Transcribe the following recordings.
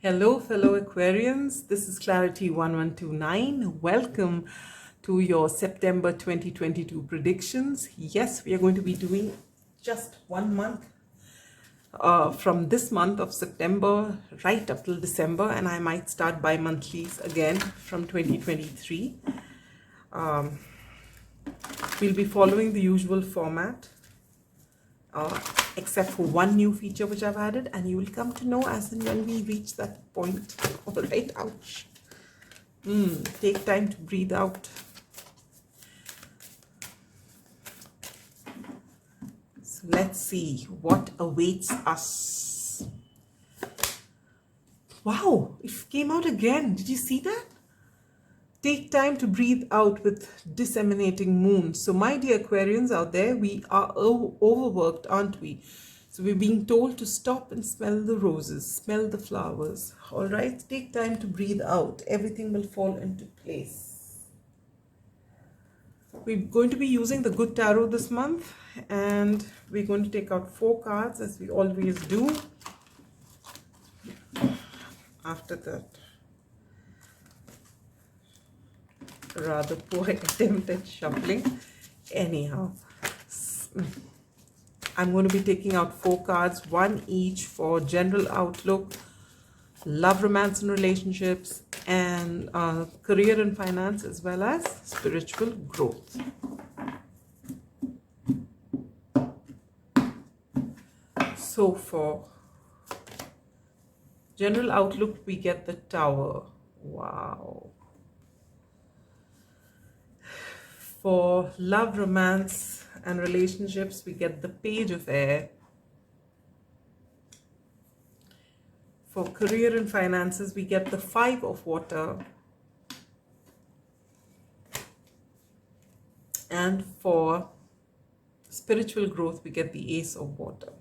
Hello, fellow Aquarians. This is Clarity1129. Welcome to your September 2022 predictions. Yes, we are going to be doing just 1 month from this month of September right up till December, and I might start bi-monthlies again from 2023. We'll be following the usual format. Except for one new feature which I've added, and you will come to know as and when we reach that point. All right, ouch. Take time to breathe out. So let's see what awaits us. Wow, it came out again. Did you see that? Take time to breathe out with disseminating moon. So my dear Aquarians out there, we are overworked, aren't we? So we're being told to stop and smell the roses, smell the flowers. All right, take time to breathe out. Everything will fall into place. We're going to be using the Good Tarot this month, and we're going to take out 4 cards as we always do. After that rather poor attempt at shuffling. Anyhow, I'm going to be taking out 4 cards, one each for general outlook, love, romance and relationships, and career and finance, as well as spiritual growth. So for general outlook, we get the Tower. Wow. For love, romance, and relationships, we get the Page of Air. For career and finances, we get the 5 of Water. And for spiritual growth, we get the Ace of Water.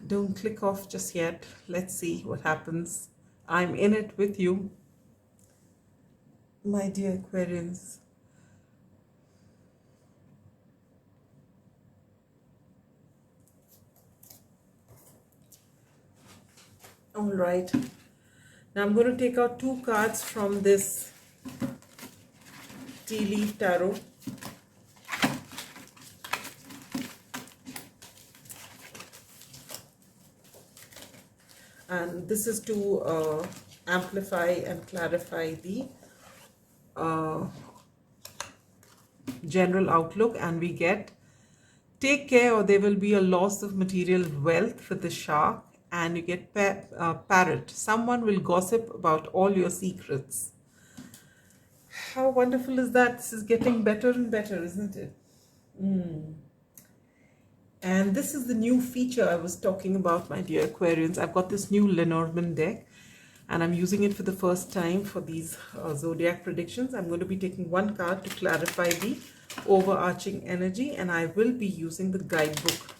Don't click off just yet. Let's see what happens. I'm in it with you, my dear Aquarians. All right. Now I'm going to take out 2 cards from this Tea Leaf Tarot. And this is to amplify and clarify the general outlook, and we get take care or there will be a loss of material wealth for the Shark, and you get Parrot. Someone will gossip about all your secrets. How wonderful is that? This is getting better and better, isn't it? And this is the new feature I was talking about, my dear Aquarians. I've got this new Lenormand deck, and I'm using it for the first time for these zodiac predictions. I'm going to be taking 1 card to clarify the overarching energy, and I will be using the guidebook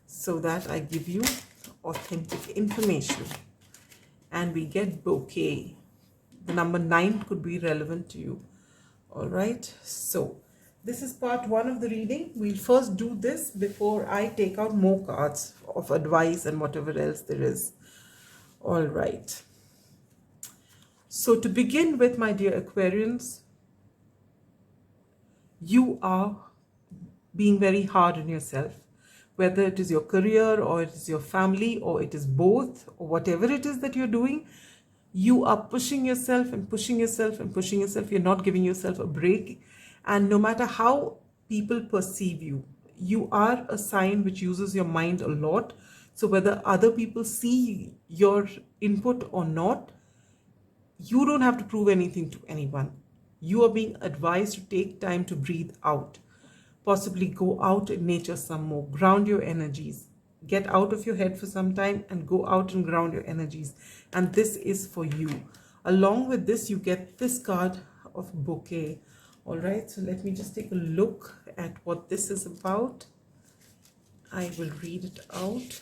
so that I give you authentic information. And we get Bouquet. The number 9 could be relevant to you. All right, so this is part 1 of the reading. We'll first do this before I take out more cards of advice and whatever else there is. All right. So to begin with, my dear Aquarians, you are being very hard on yourself. Whether it is your career or it is your family or it is both, or whatever it is that you're doing, you are pushing yourself and pushing yourself and pushing yourself. You're not giving yourself a break. And no matter how people perceive you, you are a sign which uses your mind a lot. So whether other people see your input or not, you don't have to prove anything to anyone. You are being advised to take time to breathe out. Possibly go out in nature some more. Ground your energies. Get out of your head for some time and go out and ground your energies. And this is for you. Along with this, you get this card of Bouquet. All right, so let me just take a look at what this is about. I will read it out.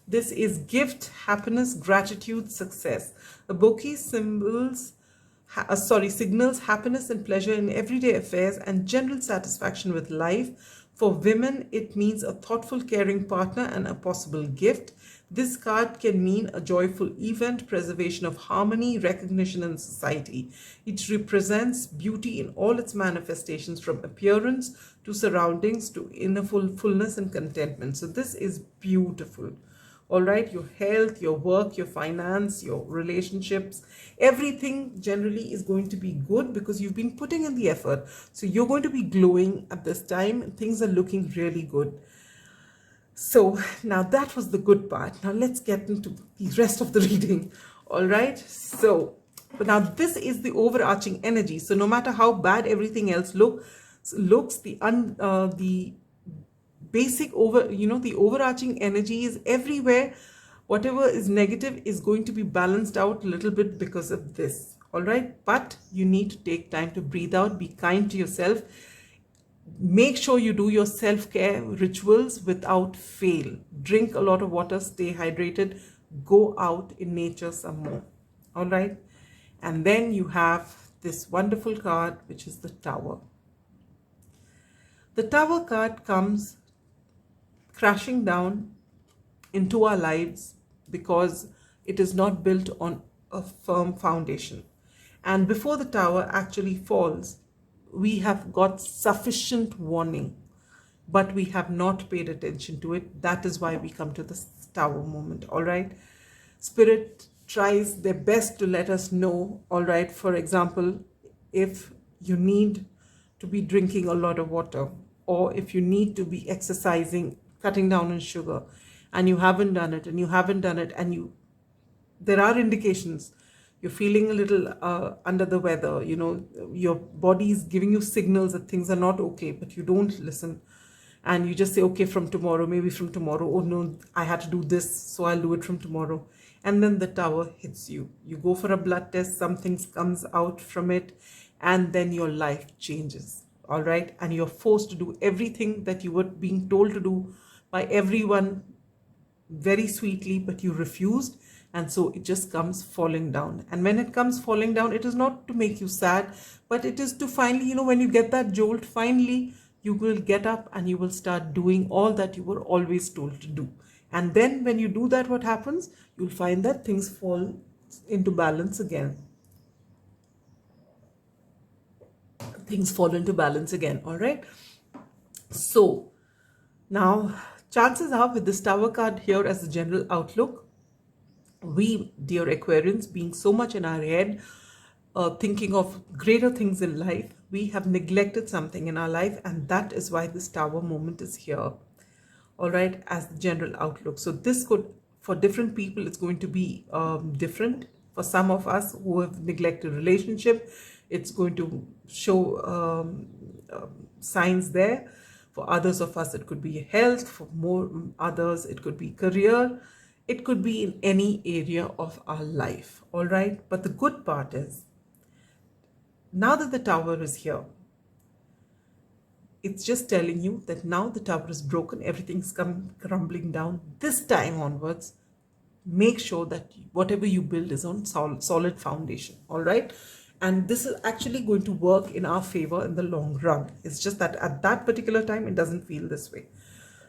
This is gift, happiness, gratitude, success. A bouquet signals happiness and pleasure in everyday affairs and general satisfaction with life For women, it means a thoughtful, caring partner and a possible gift. This card can mean a joyful event, preservation of harmony, recognition in society. It represents beauty in all its manifestations, from appearance to surroundings to inner fullness and contentment. So this is beautiful. All right, your health, your work, your finance, your relationships, everything generally is going to be good because you've been putting in the effort. So you're going to be glowing at this time. Things are looking really good. So now that was the good part. Now let's get into the rest of the reading. All right, so but now this is the overarching energy. So no matter how bad everything else looks, the basic the overarching energy is everywhere. Whatever is negative is going to be balanced out a little bit because of this. All right, but you need to take time to breathe out, be kind to yourself. Make sure you do your self-care rituals without fail. Drink a lot of water, stay hydrated, go out in nature some more. All right, and then you have this wonderful card, which is the Tower. The Tower card comes crashing down into our lives because it is not built on a firm foundation. And before the Tower actually falls, we have got sufficient warning, but we have not paid attention to it. That is why we come to this Tower moment. All right, Spirit tries their best to let us know. All right, for example, if you need to be drinking a lot of water, or if you need to be exercising, cutting down on sugar, and you haven't done it, and there are indications you're feeling a little under the weather, your body is giving you signals that things are not okay, but you don't listen, and you just say, okay, from tomorrow, maybe from tomorrow, oh no, I had to do this, so I'll do it from tomorrow. And then the Tower hits you. You go for a blood test, something comes out from it, and then your life changes. All right, and you're forced to do everything that you were being told to do by everyone very sweetly, but you refused, and so it just comes falling down. And when it comes falling down, it is not to make you sad, but it is to finally, when you get that jolt, finally you will get up and you will start doing all that you were always told to do. And then when you do that, what happens? You'll find that things fall into balance again. All right, so now chances are, with this Tower card here as the general outlook, we, dear Aquarians, being so much in our head, thinking of greater things in life, we have neglected something in our life, and that is why this Tower moment is here. All right, as the general outlook. So this could, for different people, it's going to be different. For some of us who have neglected relationship, it's going to show signs there. For others of us, it could be health. For more others, it could be career. It could be in any area of our life. All right, but the good part is, now that the Tower is here, it's just telling you that now the Tower is broken, everything's come crumbling down. This time onwards, make sure that whatever you build is on solid foundation. All right, and this is actually going to work in our favor in the long run. It's just that at that particular time, it doesn't feel this way.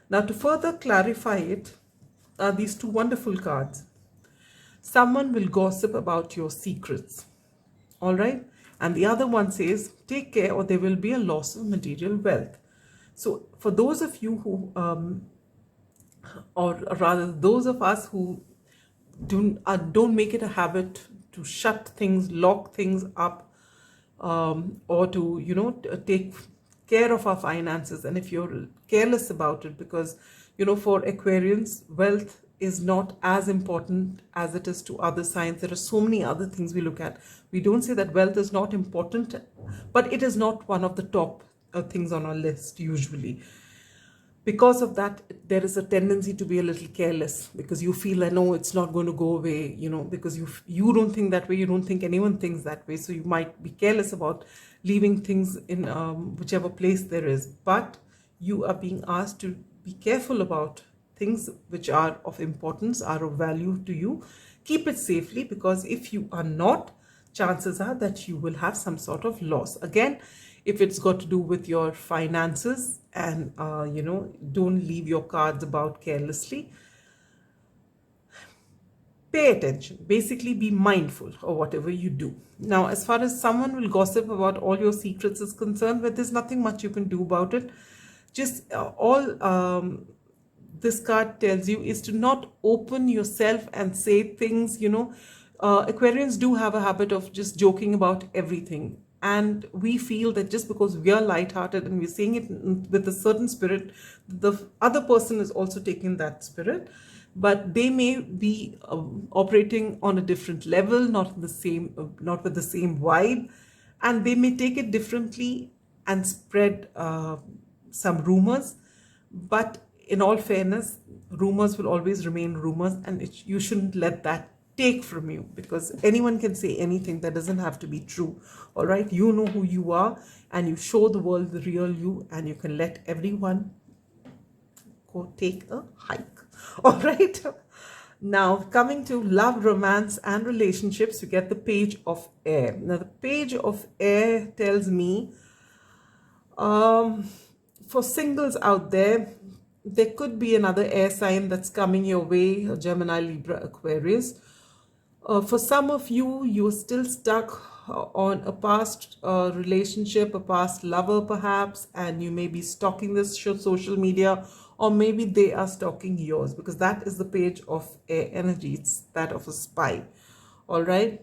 Now, to further clarify it, are these two wonderful cards. Someone will gossip about your secrets. All right, and the other one says, take care or there will be a loss of material wealth. So for those of you who or rather those of us who don't make it a habit to shut things, lock things up, or to take care of our finances, and if you're careless about it, because for Aquarians, wealth is not as important as it is to other signs. There are so many other things we look at. We don't say that wealth is not important, but it is not one of the top things on our list usually. Because of that, there is a tendency to be a little careless, because you feel like, no, it's not going to go away, because you don't think that way, you don't think anyone thinks that way, so you might be careless about leaving things in whichever place there is. But you are being asked to be careful about things which are of importance, are of value to you. Keep it safely, because if you are not, chances are that you will have some sort of loss. Again, if it's got to do with your finances, and you know, don't leave your cards about carelessly. Pay attention, basically be mindful of whatever you do. Now, as far as someone will gossip about all your secrets is concerned, but there's nothing much you can do about it. Just all this card tells you is to not open yourself and say things, you know. Aquarians do have a habit of just joking about everything, and we feel that just because we are lighthearted and we're saying it with a certain spirit, the other person is also taking that spirit, but they may be operating on a different level, not the same, not with the same vibe, and they may take it differently and spread some rumors. But in all fairness, rumors will always remain rumors, and you shouldn't let that take from you, because anyone can say anything. That doesn't have to be true. All right, you know who you are, and you show the world the real you, and you can let everyone go take a hike. All right, now coming to love, romance and relationships, you get the Page of Air. Now the Page of Air tells me for singles out there, there could be another air sign that's coming your way, Gemini, Libra, Aquarius. For some of you, you're still stuck on a past relationship, a past lover perhaps, and you may be stalking this social media, or maybe they are stalking yours, because that is the Page of Air energy. It's that of a spy. All right.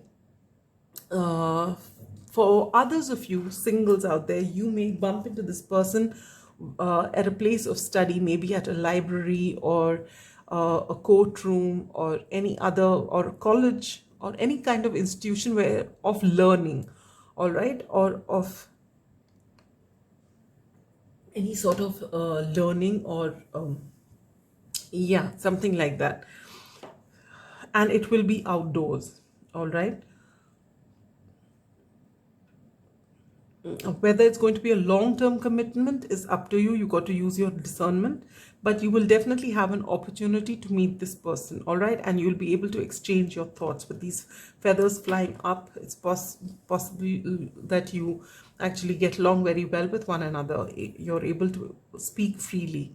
For others of you singles out there, you may bump into this person at a place of study, maybe at a library or a courtroom or any other, or college or any kind of institution where of learning, all right, or of any sort of learning, or yeah, something like that, and it will be outdoors. All right. Whether it's going to be a long-term commitment is up to you. You got to use your discernment, but you will definitely have an opportunity to meet this person. All right, and you'll be able to exchange your thoughts with these feathers flying up. It's possible that you actually get along very well with one another. You're able to speak freely.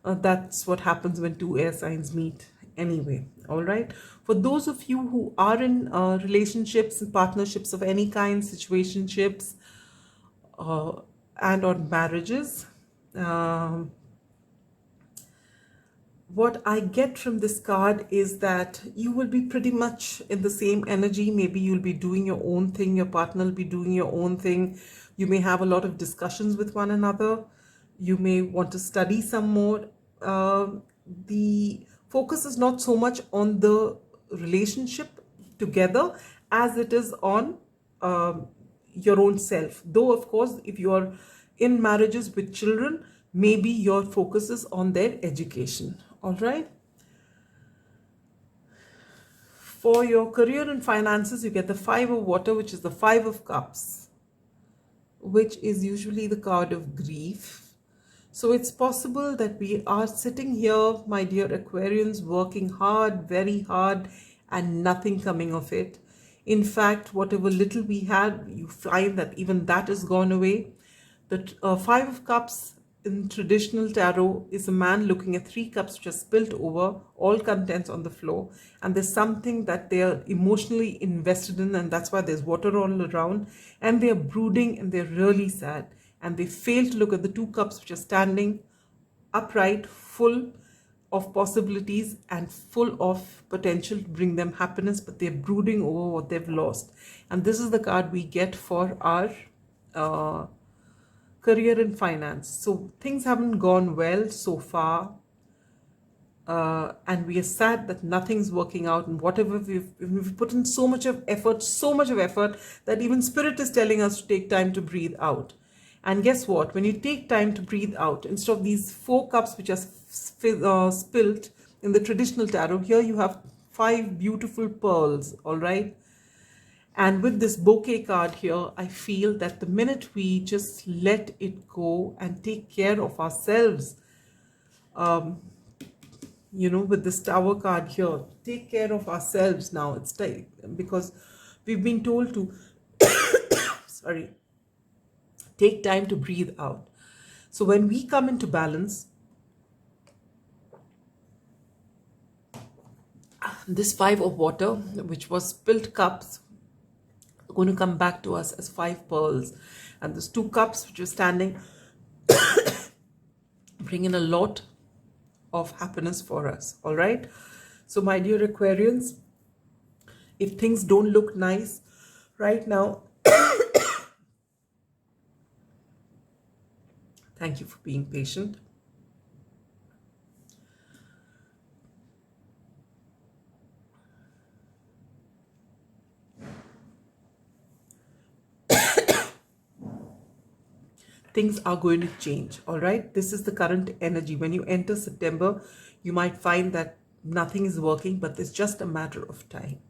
That's what happens when two air signs meet anyway. All right, for those of you who are in relationships and partnerships of any kind, situationships, and on marriages, what I get from this card is that you will be pretty much in the same energy. Maybe you'll be doing your own thing, your partner will be doing your own thing. You may have a lot of discussions with one another. You may want to study some more. The focus is not so much on the relationship together as it is on your own self. Though, of course, if you are in marriages with children, maybe your focus is on their education. All right. For your career and finances, you get the Five of Water, which is the Five of Cups, which is usually the card of grief. So it's possible that we are sitting here, my dear Aquarians, working hard, very hard, and nothing coming of it. In fact, whatever little we had, you find that even that is gone away. The Five of Cups in traditional tarot is a man looking at three cups which are spilt over, all contents on the floor, and there's something that they are emotionally invested in, and that's why there's water all around, and they're brooding and they're really sad, and they fail to look at the two cups which are standing upright, full of possibilities and full of potential to bring them happiness, but they're brooding over what they've lost. And this is the card we get for our career and finance. So things haven't gone well so far, and we are sad that nothing's working out, and whatever we've put in so much of effort that even spirit is telling us to take time to breathe out. And guess what? When you take time to breathe out, instead of these four cups which are spilt in the traditional tarot, here you have five beautiful pearls, all right? And with this bouquet card here, I feel that the minute we just let it go and take care of ourselves, you know, with this Tower card here, take care of ourselves now. It's time, because we've been told to, sorry, Take time to breathe out. So when we come into balance, this 5 of water, which was spilled cups, are going to come back to us as 5 pearls. And those 2 cups which are standing bring in a lot of happiness for us. All right. So my dear Aquarians, if things don't look nice right now, thank you for being patient. Things are going to change. All right. This is the current energy. When you enter September, you might find that nothing is working, but it's just a matter of time.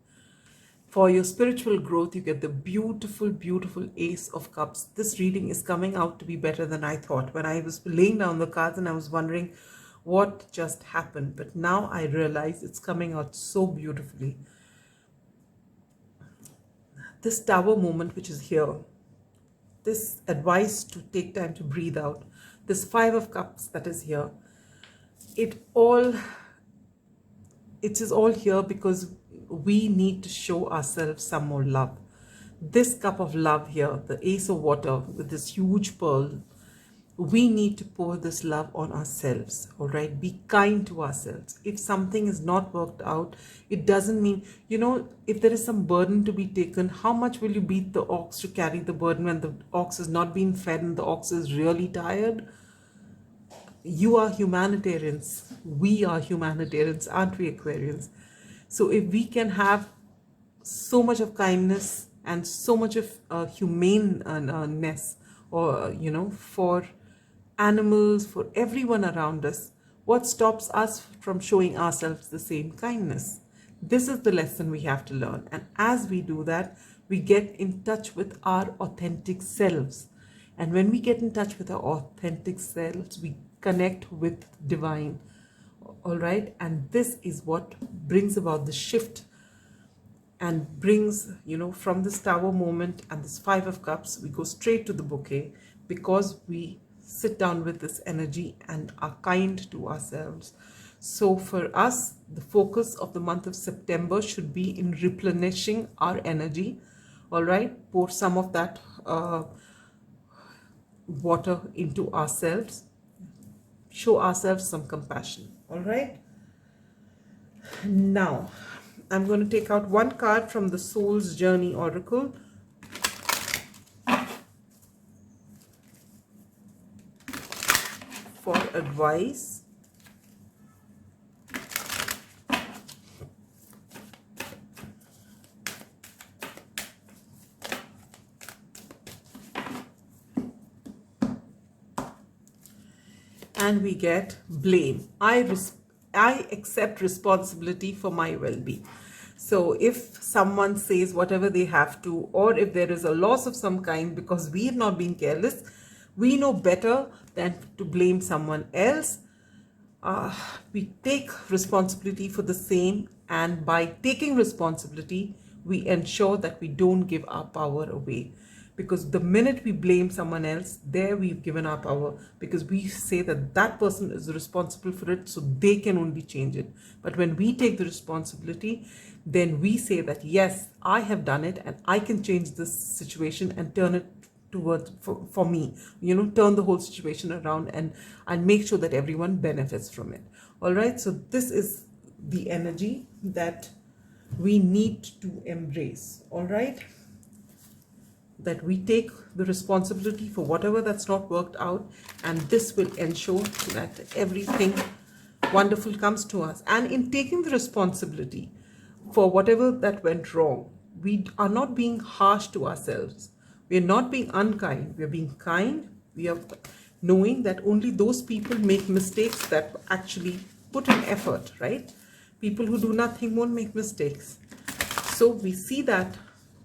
For your spiritual growth, you get the beautiful, beautiful Ace of Cups. This reading is coming out to be better than I thought. When I was laying down the cards and I was wondering what just happened, but now I realize it's coming out so beautifully. This Tower moment which is here, this advice to take time to breathe out, this 5 of Cups that is here, it is all here because we need to show ourselves some more love. This cup of love here, the Ace of Water with this huge pearl, we need to pour this love on ourselves. All right, be kind to ourselves. If something is not worked out, it doesn't mean, you know, if there is some burden to be taken, how much will you beat the ox to carry the burden when the ox is not being fed and the ox is really tired? You are humanitarians. We are humanitarians, aren't we, Aquarians? So if we can have so much of kindness and so much of humaneness, or you know, for animals, for everyone around us, what stops us from showing ourselves the same kindness? This is the lesson we have to learn. And as we do that, we get in touch with our authentic selves. And when we get in touch with our authentic selves, we connect with divine. All right. And this is what brings about the shift and brings, you know, from this Tower moment and this 5 of Cups, we go straight to the bouquet because we sit down with this energy and are kind to ourselves. So for us, the focus of the month of September should be in replenishing our energy. All right. Pour some of that water into ourselves. Show ourselves some compassion. All right. Now, I'm going to take out one card from the Soul's Journey Oracle. For advice. And we get blame. I accept responsibility for my well-being. So if someone says whatever they have to, or if there is a loss of some kind because we have not been careless, we know better than to blame someone else. We take responsibility for the same, and by taking responsibility, we ensure that we don't give our power away. Because the minute we blame someone else, there we've given our power, because we say that that person is responsible for it, so they can only change it. But when we take the responsibility, then we say that, yes, I have done it and I can change this situation and turn it towards for me, you know, turn the whole situation around and make sure that everyone benefits from it. All right. So this is the energy that we need to embrace. All right. That we take the responsibility for whatever that's not worked out, and this will ensure that everything wonderful comes to us. And in taking the responsibility for whatever that went wrong, we are not being harsh to ourselves. We are not being unkind. We are being kind. We are knowing that only those people make mistakes that actually put in effort, right? People who do nothing won't make mistakes. So we see that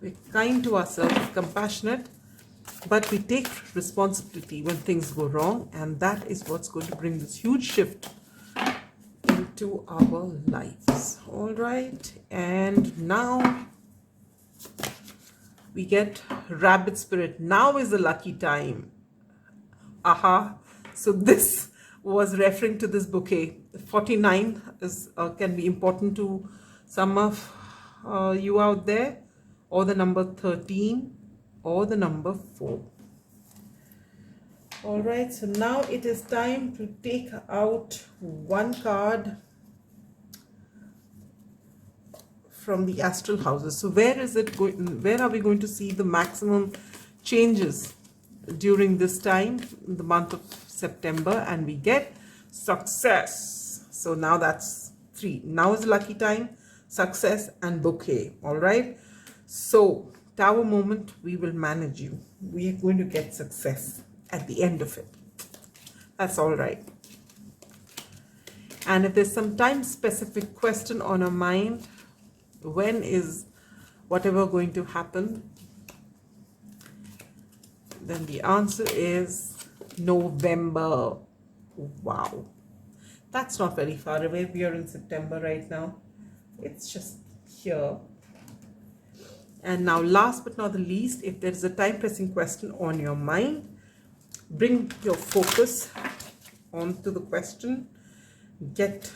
we're kind to ourselves, compassionate, but we take responsibility when things go wrong, and that is what's going to bring this huge shift into our lives. All right, and now we get Rabbit Spirit. Now is the lucky time. Aha. So this was referring to this bouquet. 49 is can be important to some of you out there, or the number 13, or the number 4. All right, so now it is time to take out one card from the astral houses. So where is it going? Where are we going to see the maximum changes during this time, in the month of September? And we get success. So now that's 3. Now is the lucky time, success and bouquet. All right. So tower moment, we will manage you. We are going to get success at the end of it. That's all right. And if there's some time specific question on our mind, when is whatever going to happen, then the answer is November. Wow, that's not very far away. We are in September right now. It's just here. And now, last but not the least, if there is a time pressing question on your mind, bring your focus onto the question, get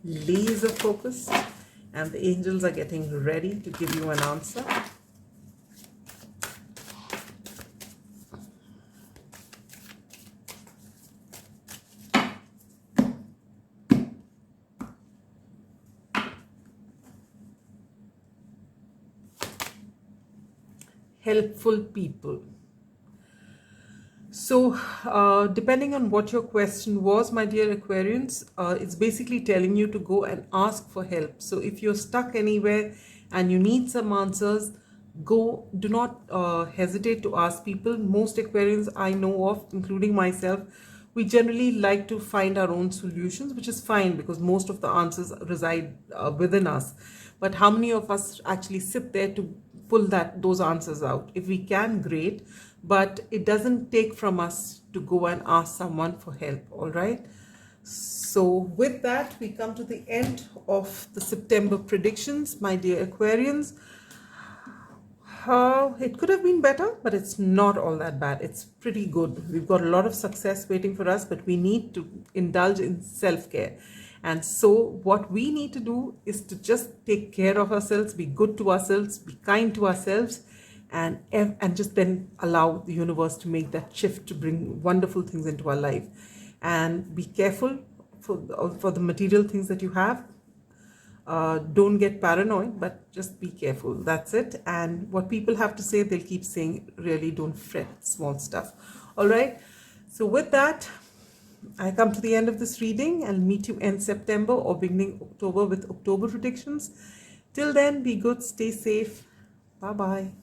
laser focused, and the angels are getting ready to give you an answer. Helpful people. So depending on what your question was, my dear Aquarians, it's basically telling you to go and ask for help. So if you're stuck anywhere and you need some answers, go. Do not hesitate to ask people. Most Aquarians I know of, including myself, we generally like to find our own solutions, which is fine because most of the answers reside within us. But how many of us actually sit there to pull those answers out? If we can, great, but it doesn't take from us to go and ask someone for help. All right, so with that, we come to the end of the September predictions, my dear Aquarians. It could have been better, but it's not all that bad. It's pretty good. We've got a lot of success waiting for us, but we need to indulge in self-care. And so what we need to do is to just take care of ourselves, be good to ourselves, be kind to ourselves, and just then allow the universe to make that shift to bring wonderful things into our life. And be careful for the material things that you have. Don't get paranoid, but just be careful. That's it. And what people have to say, they'll keep saying. Really, don't fret small stuff. All right. So with that, I come to the end of this reading. I'll meet you in September or beginning October with October predictions. Till then, be good, stay safe. Bye-bye.